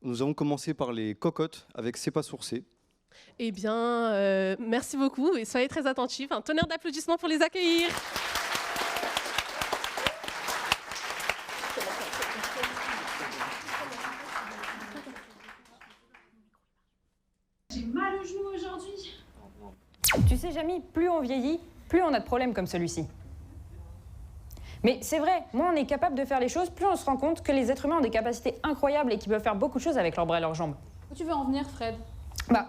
Nous allons commencer par les cocottes avec C'est pas sourcé. Eh bien, merci beaucoup et soyez très attentifs. Un tonnerre d'applaudissements pour les accueillir. J'ai mal au genou aujourd'hui. Tu sais, Jamy, plus on vieillit, plus on a de problèmes comme celui-ci. Mais c'est vrai, moins on est capable de faire les choses, plus on se rend compte que les êtres humains ont des capacités incroyables et qu'ils peuvent faire beaucoup de choses avec leurs bras et leurs jambes. Où tu veux en venir, Fred?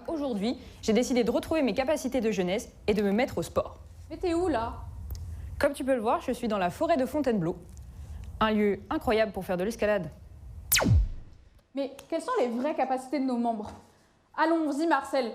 Aujourd'hui, j'ai décidé de retrouver mes capacités de jeunesse et de me mettre au sport. Mais t'es où, là? Comme tu peux le voir, je suis dans la forêt de Fontainebleau. Un lieu incroyable pour faire de l'escalade. Mais quelles sont les vraies capacités de nos membres? Allons-y, Marcel.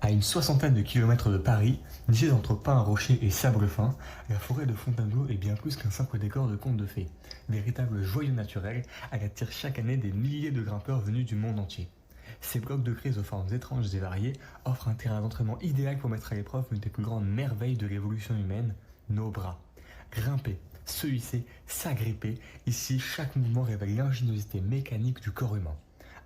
À une soixantaine de kilomètres de Paris, nichée entre pins, rochers et sable fin, la forêt de Fontainebleau est bien plus qu'un simple décor de contes de fées. Véritable joyau naturel, elle attire chaque année des milliers de grimpeurs venus du monde entier. Ces blocs de crise aux formes étranges et variées offrent un terrain d'entraînement idéal pour mettre à l'épreuve une des plus grandes merveilles de l'évolution humaine, nos bras. Grimper, se hisser, s'agripper, ici chaque mouvement révèle l'ingéniosité mécanique du corps humain.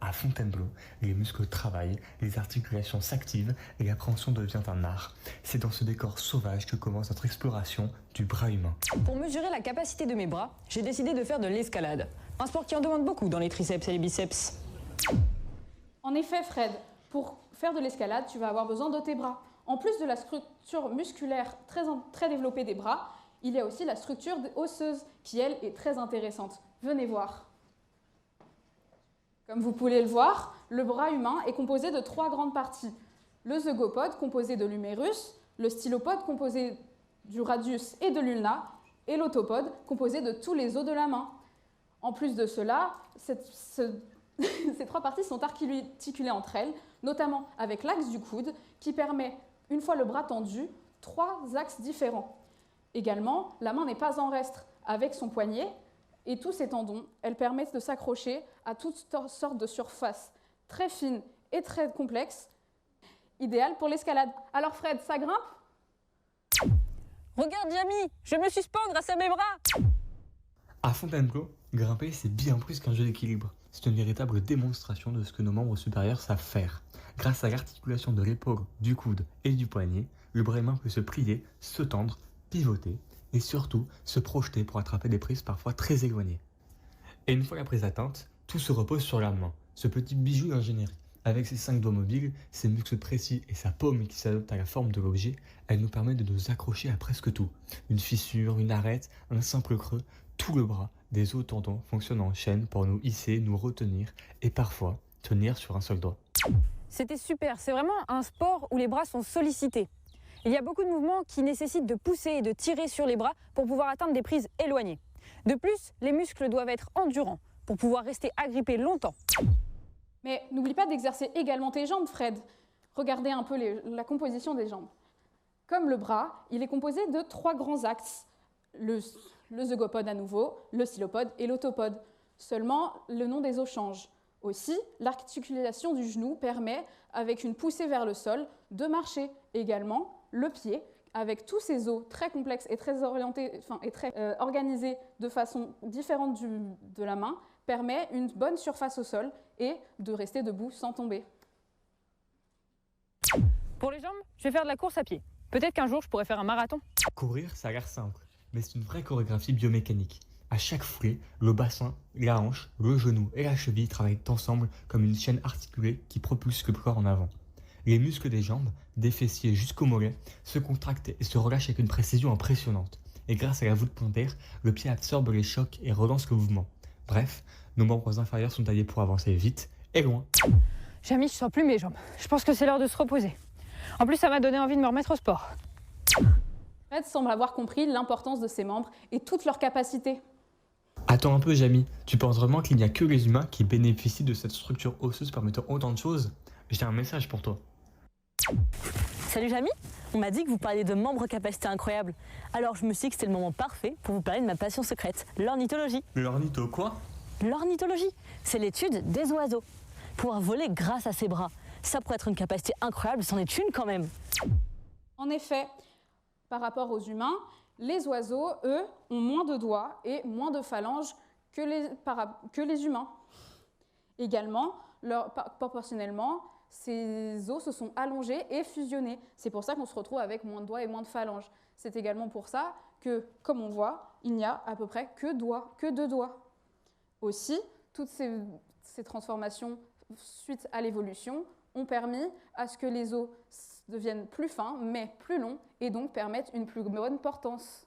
À Fontainebleau, les muscles travaillent, les articulations s'activent et l'appréhension devient un art. C'est dans ce décor sauvage que commence notre exploration du bras humain. Pour mesurer la capacité de mes bras, j'ai décidé de faire de l'escalade. Un sport qui en demande beaucoup dans les triceps et les biceps. En effet, Fred, pour faire de l'escalade, tu vas avoir besoin de tes bras. En plus de la structure musculaire très développée des bras, il y a aussi la structure osseuse qui, elle, est très intéressante. Venez voir. Comme vous pouvez le voir, le bras humain est composé de 3 grandes parties. Le zygopode, composé de l'humérus, le stylopode, composé du radius et de l'ulna, et l'autopode, composé de tous les os de la main. En plus de cela, ces 3 parties sont articulées entre elles, notamment avec l'axe du coude, qui permet, une fois le bras tendu, 3 axes différents. Également, la main n'est pas en reste avec son poignet, et tous ces tendons, elles permettent de s'accrocher à toutes sortes de surfaces très fines et très complexes, idéales pour l'escalade. Alors Fred, ça grimpe? Regarde, Jamy, je me suspends grâce à mes bras. À Fontainebleau, grimper c'est bien plus qu'un jeu d'équilibre. C'est une véritable démonstration de ce que nos membres supérieurs savent faire. Grâce à l'articulation de l'épaule, du coude et du poignet, le bras humain peut se plier, se tendre, pivoter et surtout se projeter pour attraper des prises parfois très éloignées. Et une fois la prise atteinte, tout se repose sur la main, ce petit bijou d'ingénierie. Avec ses 5 doigts mobiles, ses muscles précis et sa paume qui s'adapte à la forme de l'objet, elle nous permet de nous accrocher à presque tout. Une fissure, une arête, un simple creux, tout le bras, des os tendons fonctionnent en chaîne pour nous hisser, nous retenir et parfois tenir sur un seul doigt. C'était super, c'est vraiment un sport où les bras sont sollicités. Il y a beaucoup de mouvements qui nécessitent de pousser et de tirer sur les bras pour pouvoir atteindre des prises éloignées. De plus, les muscles doivent être endurants pour pouvoir rester agrippés longtemps. Mais n'oublie pas d'exercer également tes jambes, Fred. Regardez un peu la composition des jambes. Comme le bras, il est composé de 3 grands axes. Le zygopode à nouveau, le stylopode et l'autopode. Seulement, le nom des os change. Aussi, l'articulation du genou permet, avec une poussée vers le sol, de marcher. Également, le pied, avec tous ces os très complexes et très orientés, organisés de façon différente de la main, permet une bonne surface au sol et de rester debout sans tomber. Pour les jambes, je vais faire de la course à pied. Peut-être qu'un jour, je pourrais faire un marathon. Courir, ça a l'air simple, mais c'est une vraie chorégraphie biomécanique. À chaque foulée, le bassin, la hanche, le genou et la cheville travaillent ensemble comme une chaîne articulée qui propulse le corps en avant. Les muscles des jambes, des fessiers jusqu'aux mollets, se contractent et se relâchent avec une précision impressionnante. Et grâce à la voûte plantaire, le pied absorbe les chocs et relance le mouvement. Bref, nos membres inférieurs sont taillés pour avancer vite et loin. Jamy, je sens plus mes jambes. Je pense que c'est l'heure de se reposer. En plus, ça m'a donné envie de me remettre au sport. Fred semble avoir compris l'importance de ses membres et toutes leurs capacités. Attends un peu, Jamy. Tu penses vraiment qu'il n'y a que les humains qui bénéficient de cette structure osseuse permettant autant de choses? J'ai un message pour toi. Salut Jamy, on m'a dit que vous parliez de membres capacités incroyables. Alors je me suis dit que c'était le moment parfait pour vous parler de ma passion secrète, l'ornithologie. L'ornitho quoi? L'ornithologie, c'est l'étude des oiseaux. Pouvoir voler grâce à ses bras, ça pourrait être une capacité incroyable, c'en est une quand même. En effet, par rapport aux humains, les oiseaux, eux, ont moins de doigts et moins de phalanges que les humains. Également, proportionnellement, ces os se sont allongés et fusionnés. C'est pour ça qu'on se retrouve avec moins de doigts et moins de phalanges. C'est également pour ça que, comme on voit, il n'y a à peu près que deux doigts. Aussi, toutes ces transformations suite à l'évolution ont permis à ce que les os deviennent plus fins, mais plus longs, et donc permettent une plus bonne portance.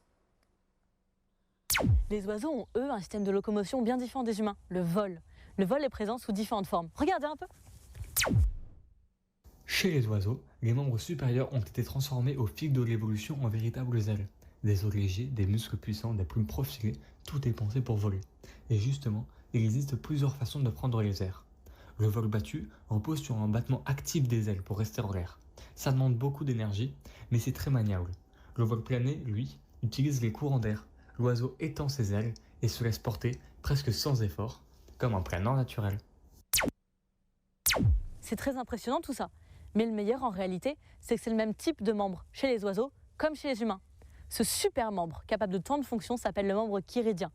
Les oiseaux ont, eux, un système de locomotion bien différent des humains, le vol. Le vol est présent sous différentes formes. Regardez un peu. Chez les oiseaux, les membres supérieurs ont été transformés au fil de l'évolution en véritables ailes. Des os légers, des muscles puissants, des plumes profilées, tout est pensé pour voler. Et justement, il existe plusieurs façons de prendre les airs. Le vol battu repose sur un battement actif des ailes pour rester en l'air. Ça demande beaucoup d'énergie, mais c'est très maniable. Le vol plané, lui, utilise les courants d'air. L'oiseau étend ses ailes et se laisse porter presque sans effort, comme un planeur naturel. C'est très impressionnant tout ça. Mais le meilleur en réalité, c'est que c'est le même type de membre chez les oiseaux comme chez les humains. Ce super membre, capable de tant de fonctions, s'appelle le membre chiridien.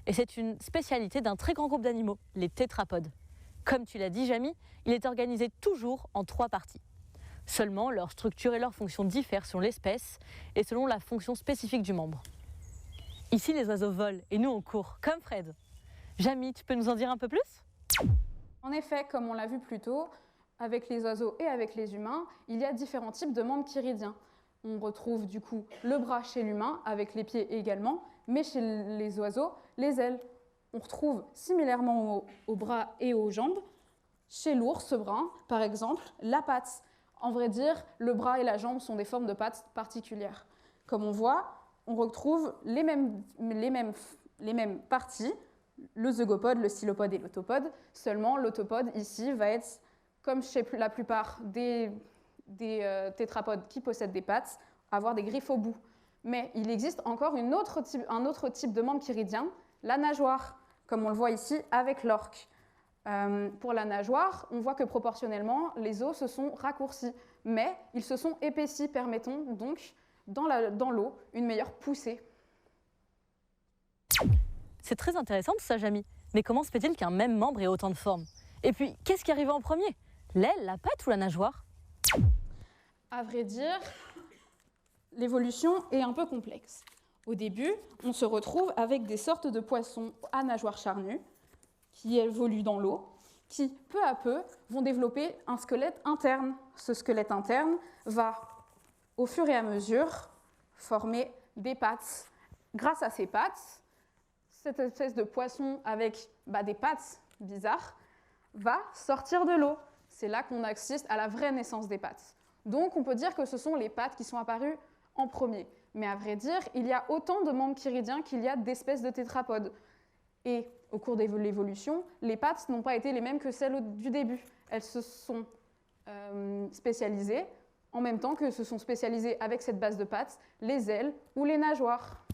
Et c'est une spécialité d'un très grand groupe d'animaux, les tétrapodes. Comme tu l'as dit, Jamy, il est organisé toujours en 3 parties. Seulement, leur structure et leur fonction diffèrent selon l'espèce et selon la fonction spécifique du membre. Ici, les oiseaux volent et nous, on court, comme Fred. Jamy, tu peux nous en dire un peu plus? En effet, comme on l'a vu plus tôt, avec les oiseaux et avec les humains, il y a différents types de membres chiridiens. On retrouve du coup le bras chez l'humain, avec les pieds également, mais chez les oiseaux, les ailes. On retrouve similairement aux bras et aux jambes, chez l'ours brun, par exemple, la patte. En vrai dire, le bras et la jambe sont des formes de pattes particulières. Comme on voit, on retrouve les mêmes parties, le zygopode, le stylopode et l'autopode. Seulement, l'autopode ici va être, comme chez la plupart des tétrapodes qui possèdent des pattes, avoir des griffes au bout. Mais il existe encore un autre type de membre chiridien, la nageoire, comme on le voit ici avec l'orque. Pour la nageoire, on voit que proportionnellement, les os se sont raccourcis, mais ils se sont épaissis, permettant donc dans l'eau une meilleure poussée. C'est très intéressant tout ça, Jamy. Mais comment se fait-il qu'un même membre ait autant de formes? Et puis, qu'est-ce qui arrive en premier? L'aile, la patte ou la nageoire? À vrai dire, l'évolution est un peu complexe. Au début, on se retrouve avec des sortes de poissons à nageoires charnues qui évoluent dans l'eau, qui, peu à peu, vont développer un squelette interne. Ce squelette interne va, au fur et à mesure, former des pattes. Grâce à ces pattes, cette espèce de poisson avec des pattes bizarres va sortir de l'eau. C'est là qu'on assiste à la vraie naissance des pattes. Donc, on peut dire que ce sont les pattes qui sont apparues en premier. Mais à vrai dire, il y a autant de membres chiridiens qu'il y a d'espèces de tétrapodes. Et au cours de l'évolution, les pattes n'ont pas été les mêmes que celles du début. Elles se sont spécialisées en même temps que se sont spécialisées avec cette base de pattes les ailes ou les nageoires.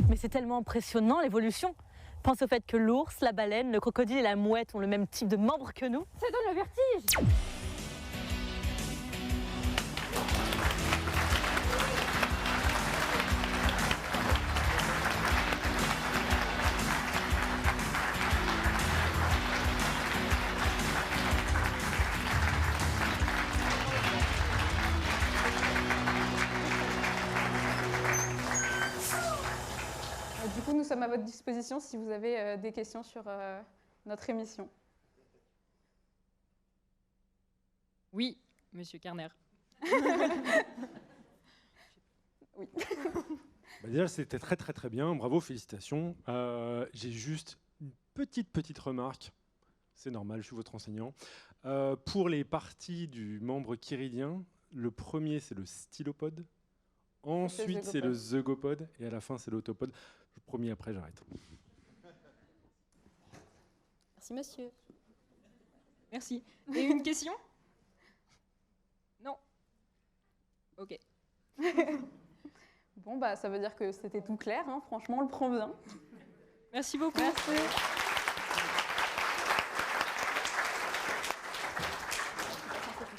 Mais c'est tellement impressionnant l'évolution. Pense au fait que l'ours, la baleine, le crocodile et la mouette ont le même type de membres que nous. Ça donne le vertige! Du coup, nous sommes à votre disposition si vous avez des questions sur notre émission. Oui, Monsieur Kerner. Oui. Déjà, c'était très bien. Bravo, félicitations. J'ai juste une petite remarque. C'est normal, je suis votre enseignant. Pour les parties du membre chiridien, le premier, c'est le stylopode. Ensuite, c'est le zygopode. Et à la fin, c'est l'autopode. Le premier, après, j'arrête. Merci, monsieur. Merci. Et une question? Non. Ok. Bon, bah, ça veut dire que c'était tout clair, hein. Franchement, on le prend bien. Merci beaucoup. Merci.